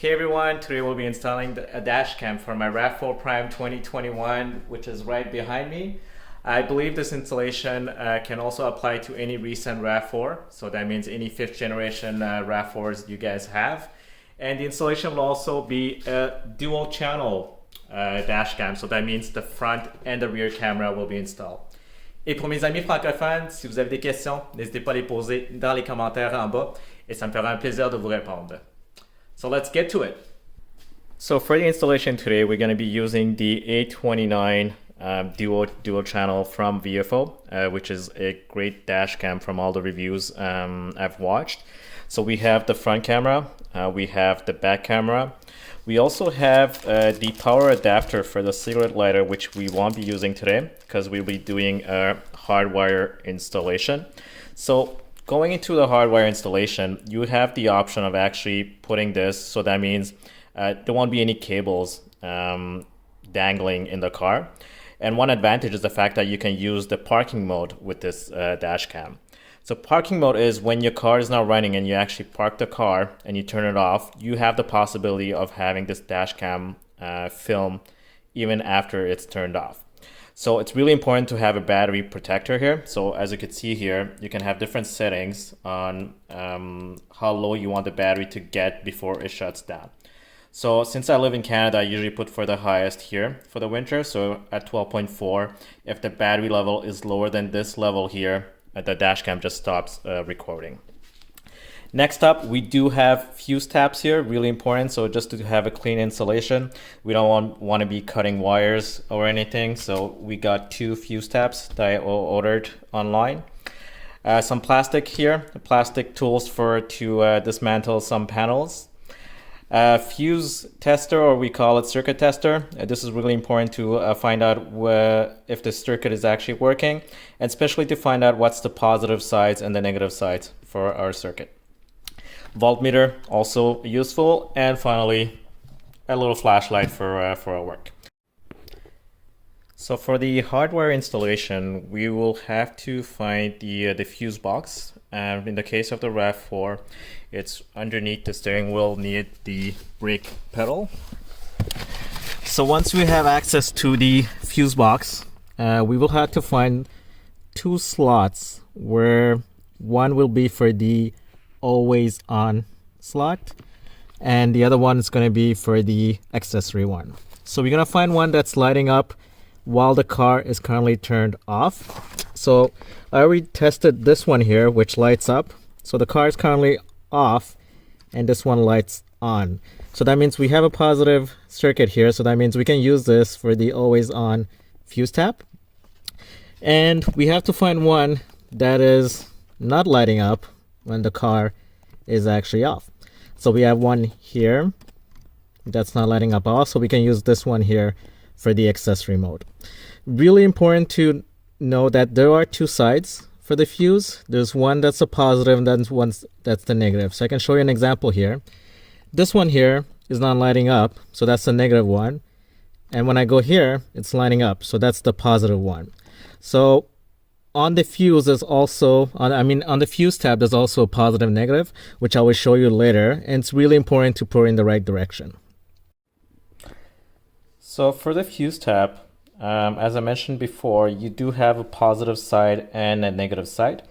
Hey everyone, today we'll be installing a dash cam for my RAV4 Prime 2021, which is right behind me. I believe this installation can also apply to any recent RAV4, so that means any 5th generation RAV4s you guys have. And the installation will also be a dual channel dash cam, so that means the front and the rear camera will be installed. Et pour mes amis francophones, si vous avez des questions, n'hésitez pas à les poser dans les commentaires en bas et ça me fera un plaisir de vous répondre. So let's get to it. So for the installation today, we're going to be using the A129 Duo channel from VIOFO, which is a great dash cam from all the reviews I've watched. So we have the front camera, we have the back camera. We also have the power adapter for the cigarette lighter, which we won't be using today because we'll be doing a hardwire installation. So going into the hardwire installation, you have the option of actually putting this, so that means there won't be any cables dangling in the car. And one advantage is the fact that you can use the parking mode with this dash cam. So parking mode is when your car is not running and you actually park the car and you turn it off, you have the possibility of having this dash cam film even after it's turned off. So it's really important to have a battery protector here. So as you can see here, you can have different settings on how low you want the battery to get before it shuts down. So since I live in Canada, I usually put for the highest here for the winter. So at 12.4, if the battery level is lower than this level here, the dash cam just stops recording. Next up, we do have fuse tabs here, really important. So just to have a clean installation, we don't want to be cutting wires or anything. So we got 2 fuse tabs that I ordered online. Some plastic here, plastic tools to dismantle some panels. Fuse tester, or we call it circuit tester. This is really important to find out if the circuit is actually working, and especially to find out what's the positive sides and the negative sides for our circuit. Voltmeter, also useful, and finally a little flashlight for our work. So for the hardwire installation, we will have to find the fuse box. In the case of the RAV4, it's underneath the steering wheel near the brake pedal. So once we have access to the fuse box, we will have to find 2 slots where one will be for the always on slot and the other one is going to be for the accessory one. So we're going to find one that's lighting up while the car is currently turned off. So I already tested this one here, which lights up. So the car is currently off and this one lights on. So that means we have a positive circuit here. So that means we can use this for the always on fuse tab. And we have to find one that is not lighting up when the car is actually off. So we have one here that's not lighting up also. We can use this one here for the accessory mode. Really important to know that there are 2 sides for the fuse. There's one that's a positive and then one that's the negative. So I can show you an example here. This one here is not lighting up, so that's the negative one. And when I go here, it's lighting up, so that's the positive one. So on the fuse is also, on the fuse tab, there's also a positive and negative, which I will show you later. And it's really important to put in the right direction. So for the fuse tab, as I mentioned before, you do have a positive side and a negative side.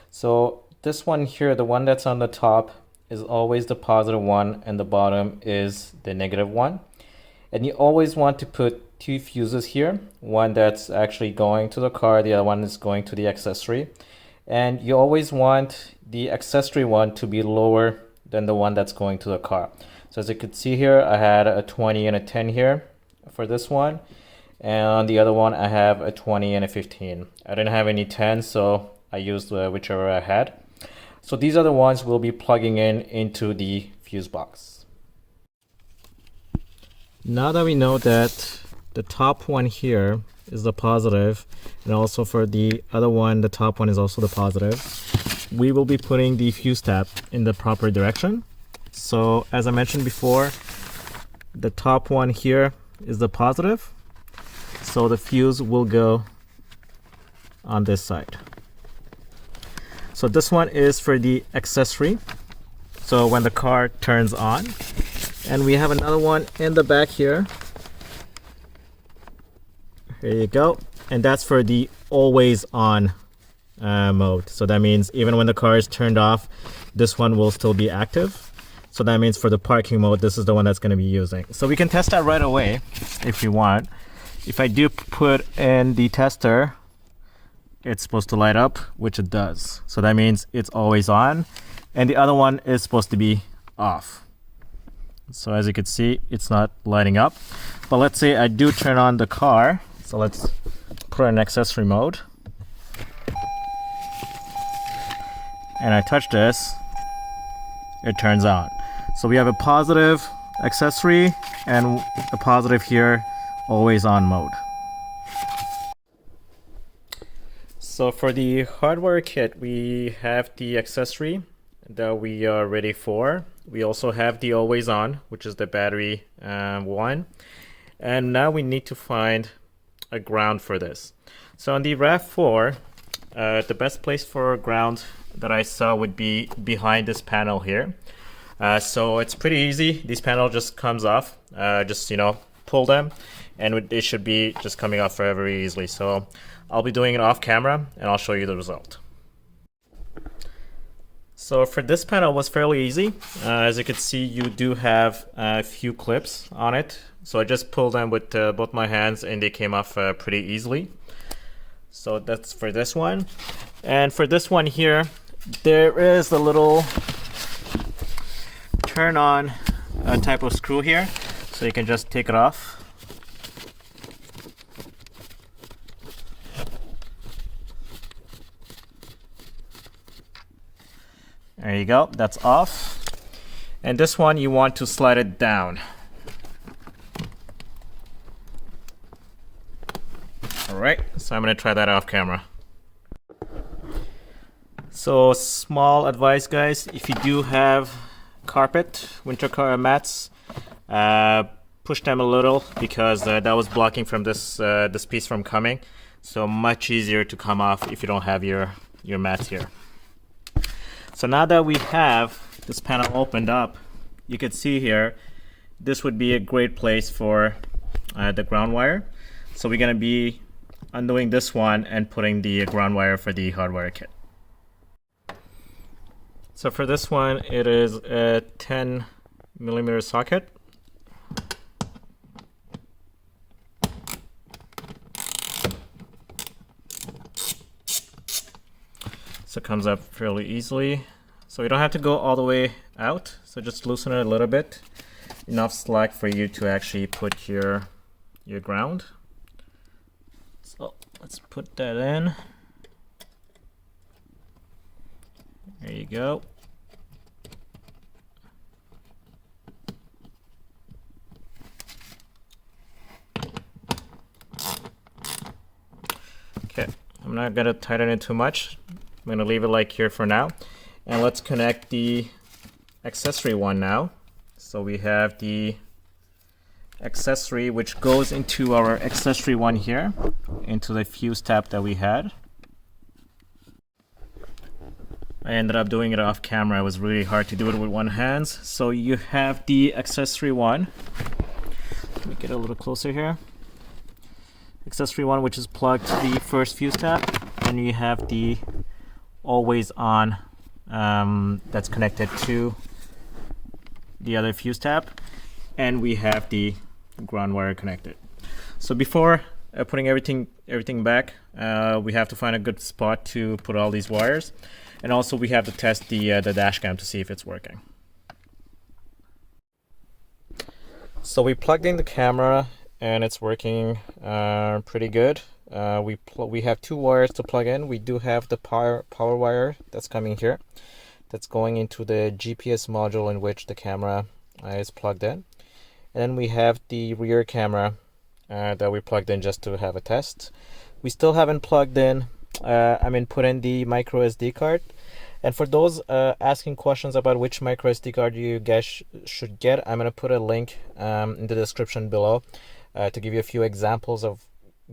So this one here, the one that's on the top, is always the positive one and the bottom is the negative one. And you always want to put 2 fuses here, one that's actually going to the car, the other one is going to the accessory. And you always want the accessory one to be lower than the one that's going to the car. So as you can see here, I had a 20 and a 10 here for this one. And on the other one, I have a 20 and a 15. I didn't have any 10, so I used whichever I had. So these are the ones we'll be plugging into the fuse box. Now that we know that the top one here is the positive, and also for the other one, the top one is also the positive, we will be putting the fuse tab in the proper direction. So as I mentioned before, the top one here is the positive. So the fuse will go on this side. So this one is for the accessory. So when the car turns on, And we have another one in the back here. Here you go. And that's for the always on mode. So that means even when the car is turned off, this one will still be active. So that means for the parking mode, this is the one that's going to be using. So we can test that right away if you want. If I do put in the tester, it's supposed to light up, which it does. So that means it's always on. And the other one is supposed to be off. So as you can see, it's not lighting up. But let's say I do turn on the car. So let's put it in accessory mode. And I touch this, it turns on. So we have a positive accessory and a positive here, always on mode. So for the Hardwire kit, we have the accessory that we are ready for. We also have the always on, which is the battery one. And now we need to find a ground for this. So on the RAV4, the best place for ground that I saw would be behind this panel here. So it's pretty easy. This panel just comes off. Just, pull them and it should be just coming off very easily. So I'll be doing it off camera and I'll show you the result. So for this panel, it was fairly easy. As you can see, you do have a few clips on it. So I just pulled them with both my hands and they came off pretty easily. So that's for this one. And for this one here, there is a little turn on type of screw here. So you can just take it off. There you go, that's off. And this one, you want to slide it down. All right, so I'm gonna try that off camera. So small advice, guys, if you do have carpet, winter car mats, push them a little because that was blocking from this piece from coming. So much easier to come off if you don't have your mats here. So now that we have this panel opened up, you can see here, this would be a great place for the ground wire. So we're gonna be undoing this one and putting the ground wire for the Hardwire kit. So for this one, it is a 10mm socket. So it comes up fairly easily. So you don't have to go all the way out. So just loosen it a little bit. Enough slack for you to actually put your ground. So let's put that in. There you go. Okay, I'm not gonna tighten it too much. I'm gonna leave it like here for now. And let's connect the accessory one now. So we have the accessory which goes into our accessory one here, into the fuse tab that we had. I ended up doing it off camera. It was really hard to do it with one hand. So you have the accessory one. Let me get a little closer here. Accessory one, which is plugged to the first fuse tab. And you have the always on that's connected to the other fuse tab, and we have the ground wire connected. So before putting everything back, we have to find a good spot to put all these wires, and also we have to test the dash cam to see if it's working. So we plugged in the camera and it's working pretty good. We have two wires to plug in. We do have the power wire that's coming here, that's going into the GPS module in which the camera is plugged in, and then we have the rear camera that we plugged in just to have a test. We still haven't plugged in, put in the micro SD card. And for those asking questions about which micro SD card you guys should get, I'm gonna put a link in the description below to give you a few examples of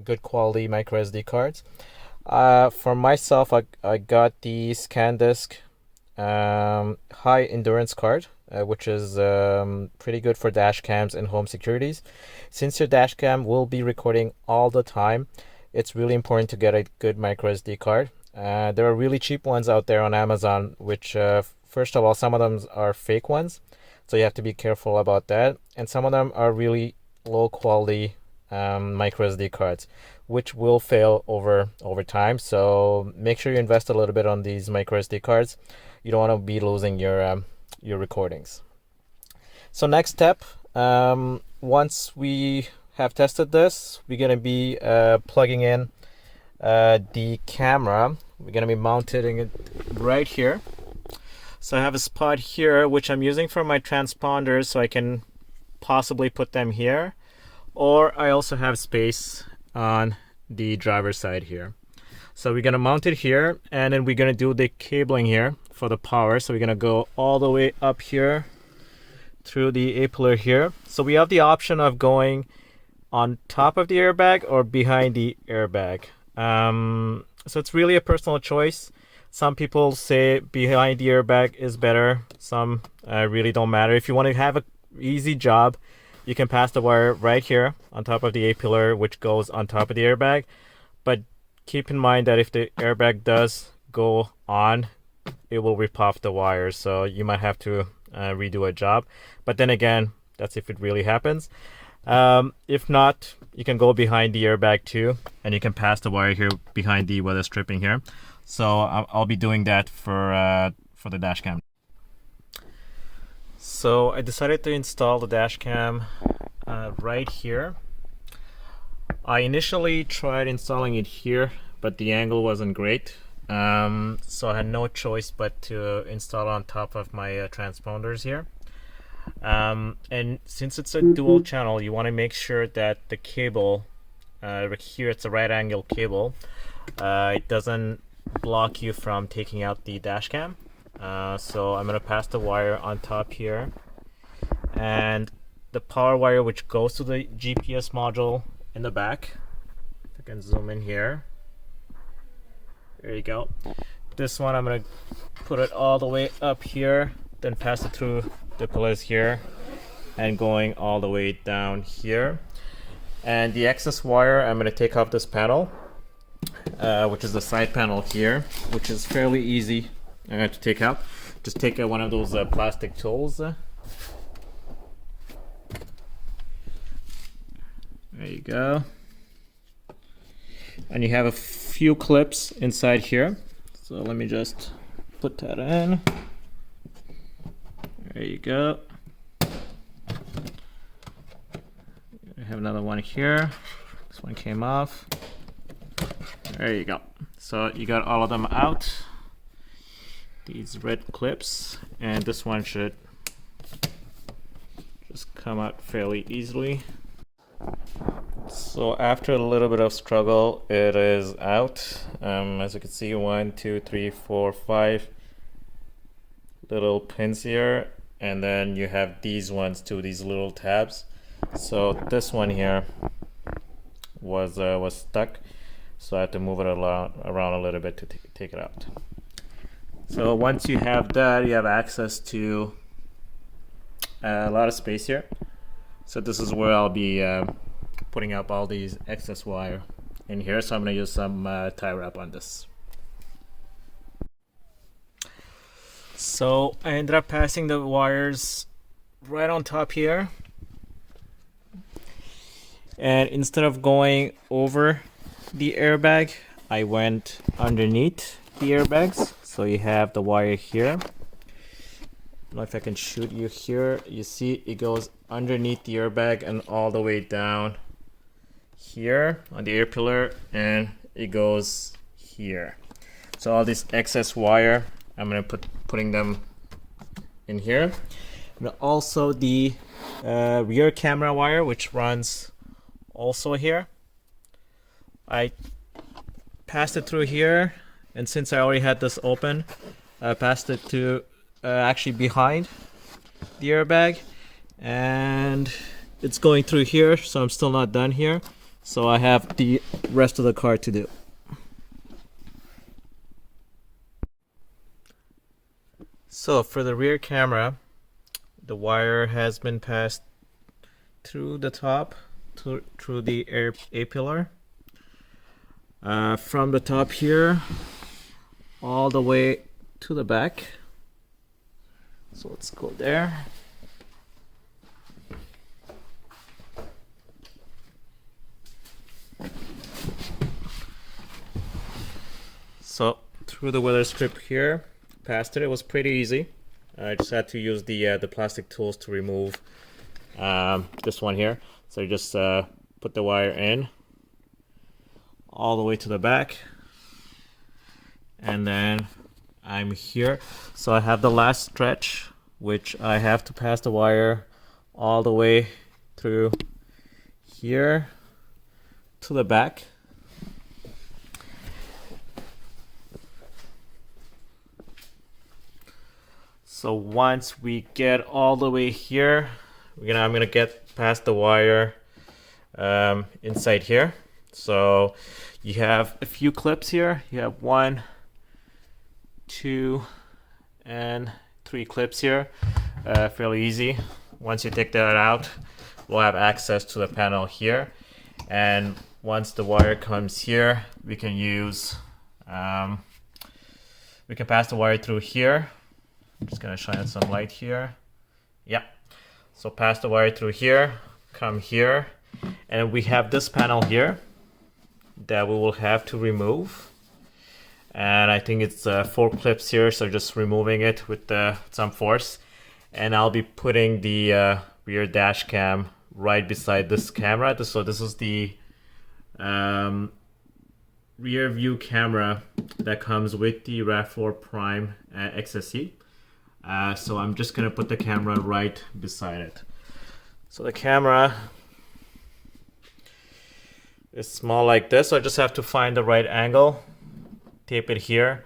good quality micro SD cards. For myself, I got the ScanDisk high endurance card. which is pretty good for dash cams and home securities. Since your dash cam will be recording all the time, it's really important to get a good micro SD card. There are really cheap ones out there on Amazon, which first of all, some of them are fake ones, so you have to be careful about that. And some of them are really low quality micro SD cards, which will fail over time. So make sure you invest a little bit on these micro SD cards. You don't want to be losing your recordings. So next step, once we have tested this, we're gonna be plugging in the camera. We're gonna be mounting it right here. So I have a spot here which I'm using for my transponders, so I can possibly put them here, or I also have space on the driver's side here. So we're gonna mount it here, and then we're gonna do the cabling here for the power. So we're gonna go all the way up here through the A-pillar here. So we have the option of going on top of the airbag or behind the airbag. So it's really a personal choice. Some people say behind the airbag is better. Some really don't matter. If you want to have an easy job, you can pass the wire right here on top of the A-pillar, which goes on top of the airbag. But keep in mind that if the airbag does go on, it will rip off the wire. So you might have to redo a job. But then again, that's if it really happens. If not, you can go behind the airbag too, and you can pass the wire here behind the weather stripping here. So I'll be doing that for the dash cam. So I decided to install the dash cam right here. I initially tried installing it here, but the angle wasn't great. So I had no choice but to install on top of my transponders here. And since it's a dual channel, you want to make sure that the cable here, it's a right angle cable, it doesn't block you from taking out the dash cam. So I'm going to pass the wire on top here, and the power wire which goes to the GPS module in the back. If I can zoom in here, there you go. This one I'm going to put it all the way up here, then pass it through the pillars here and going all the way down here. And the excess wire, I'm going to take off this panel, which is the side panel here, which is fairly easy to take out. Just take one of those plastic tools. There you go. And you have a few clips inside here. So let me just put that in. There you go. I have another one here. This one came off. There you go. So you got all of them out. These red clips, and this one should just come out fairly easily. So after a little bit of struggle, it is out. As you can see, 1, 2, 3, 4, 5 little pins here, and then you have these ones too, these little tabs. So this one here was stuck, so I had to move it around a little bit to take it out. So once you have that, you have access to a lot of space here. So this is where I'll be putting up all these excess wire in here. So I'm going to use some tie wrap on this. So I ended up passing the wires right on top here. And instead of going over the airbag, I went underneath the airbags. So you have the wire here. I don't know if I can shoot you here. You see it goes underneath the airbag and all the way down here on the air pillar, and it goes here. So all this excess wire, I'm gonna putting them in here. And also the rear camera wire, which runs also here. I passed it through here. And since I already had this open, I passed it to actually behind the airbag, and it's going through here, so I'm still not done here. So I have the rest of the car to do. So for the rear camera, the wire has been passed through the top, through the A pillar, from the top here all the way to the back. So let's go there. So through the weather strip here, past it, it was pretty easy. I just had to use the plastic tools to remove this one here. So you just put the wire in all the way to the back, and then I'm here. So I have the last stretch, which I have to pass the wire all the way through here to the back. So once we get all the way here, I'm gonna get past the wire inside here. So you have a few clips here. You have 1, 2, and 3 clips here. Fairly easy. Once you take that out, we'll have access to the panel here. And once the wire comes here, we can use, we can pass the wire through here. I'm just gonna shine some light here. Yeah. So pass the wire through here, come here, and we have this panel here that we will have to remove. And I think it's 4 clips here, so just removing it with some force. And I'll be putting the rear dash cam right beside this camera. So this is the rear view camera that comes with the RAV4 Prime XSE. So I'm just gonna put the camera right beside it. So the camera is small like this, so I just have to find the right angle, tape it here,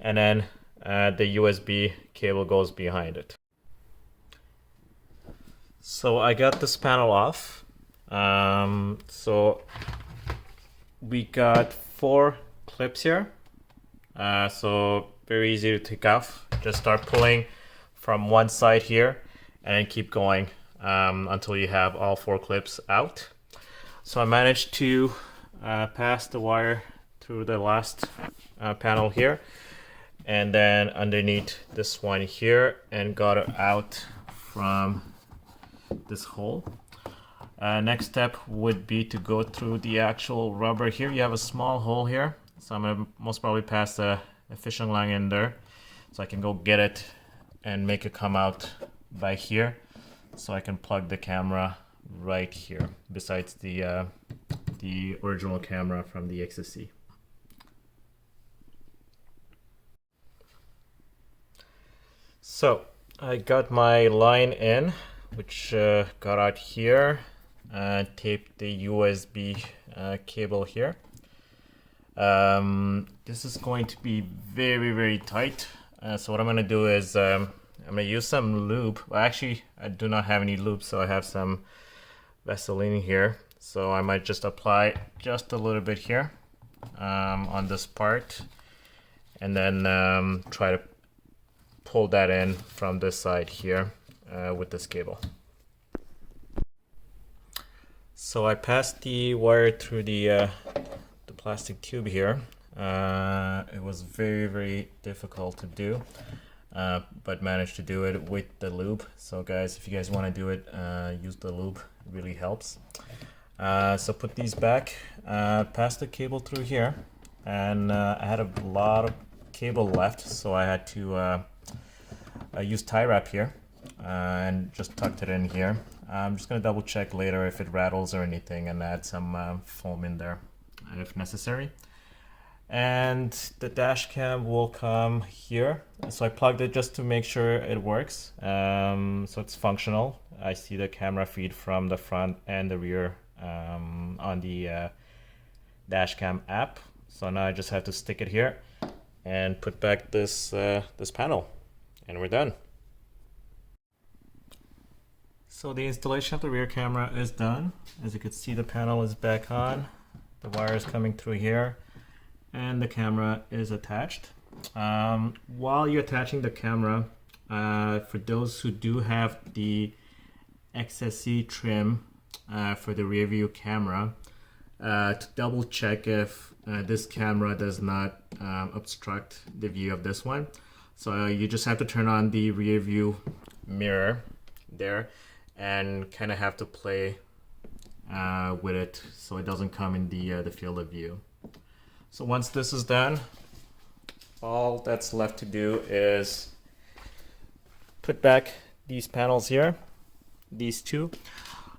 and then the USB cable goes behind it. So I got this panel off. So we got 4 clips here. So very easy to take off. Just start pulling from one side here and then keep going until you have all 4 clips out. So I managed to pass the wire through the last panel here, and then underneath this one here, and got it out from this hole. Next step would be to go through the actual rubber here. You have a small hole here, so I'm gonna most probably pass a fishing line in there, so I can go get it and make it come out by here, so I can plug the camera right here besides the original camera from the XSE. So I got my line in, which got out here, taped the USB cable here. This is going to be very tight. So what I'm gonna do is I'm gonna use some lube. Well, actually, I do not have any lube, so I have some Vaseline here. So I might just apply just a little bit here on this part, and then try to pull that in from this side here with this cable. So I passed the wire through the plastic tube here. It was very difficult to do, but managed to do it with the lube. So guys, if you guys want to do it, use the lube. It really helps. So put these back, pass the cable through here, and I had a lot of cable left, so I had to use tie wrap here and just tucked it in here. I'm just gonna double check later if it rattles or anything, and add some foam in there if necessary. And the dash cam will come here. So I plugged it just to make sure it works, so it's functional. I see the camera feed from the front and the rear on the Dashcam app. So now I just have to stick it here and put back this this panel, and we're done. So the installation of the rear camera is done. As you can see, the panel is back on, the wire is coming through here, and the camera is attached. While you're attaching the camera, for those who do have the XSE trim for the rear view camera, to double check if this camera does not obstruct the view of this one. So you just have to turn on the rear view mirror there and kind of have to play with it so it doesn't come in the field of view. So once this is done, all that's left to do is put back these panels here, these two.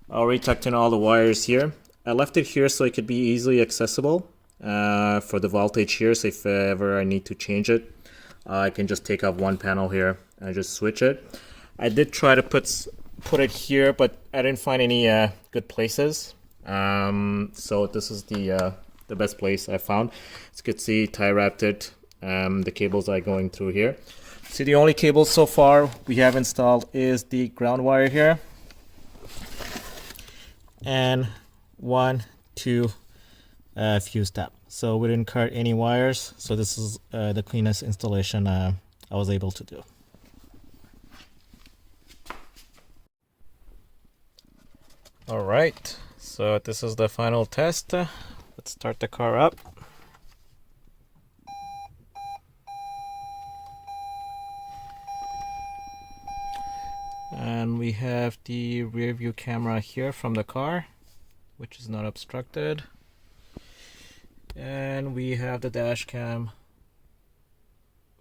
I already tucked in all the wires here. I left it here so it could be easily accessible for the voltage here, so if ever I need to change it, I can just take off one panel here and just switch it. I did try to put it here, but I didn't find any good places. So this is the best place I found. As you can see, tie wrapped it. The cables are going through here. So the only cable so far we have installed is the ground wire here, and 1, 2 fuse tab. So we didn't cut any wires. So this is the cleanest installation I was able to do. All right, so this is the final test. Let's start the car up. And we have the rear view camera here from the car, which is not obstructed. And we have the dash cam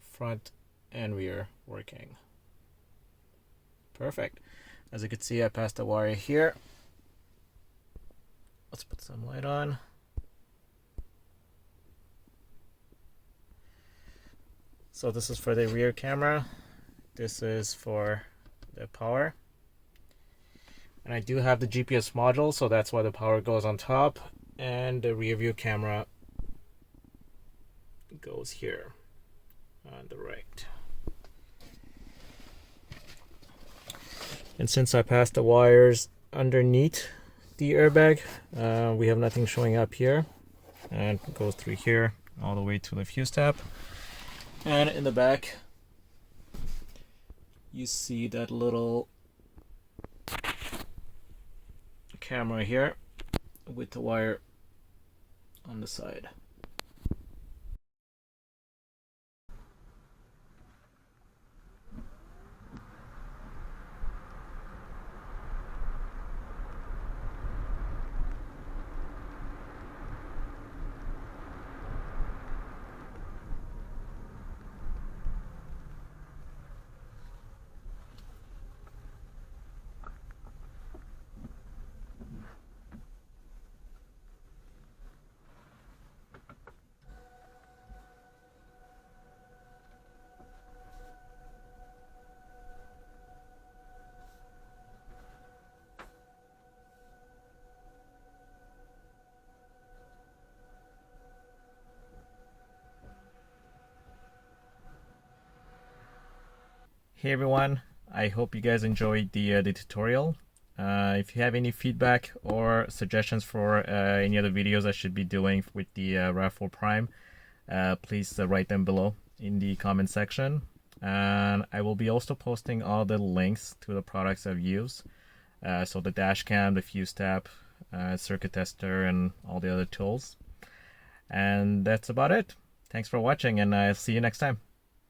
front and rear working. Perfect. As you can see, I passed the wire here. Let's put some light on. So this is for the rear camera. This is for the power. And I do have the GPS module, so that's why the power goes on top. And the rear view camera goes here on the right. And since I passed the wires underneath the airbag, we have nothing showing up here, and it goes through here all the way to the fuse tab. And in the back you see that little camera here with the wire on the side. Hey everyone, I hope you guys enjoyed the tutorial. If you have any feedback or suggestions for any other videos I should be doing with the RAV4 Prime, please write them below in the comment section. And I will be also posting all the links to the products I've used. So the dash cam, the fuse tab, circuit tester, and all the other tools. And that's about it. Thanks for watching, and I'll see you next time.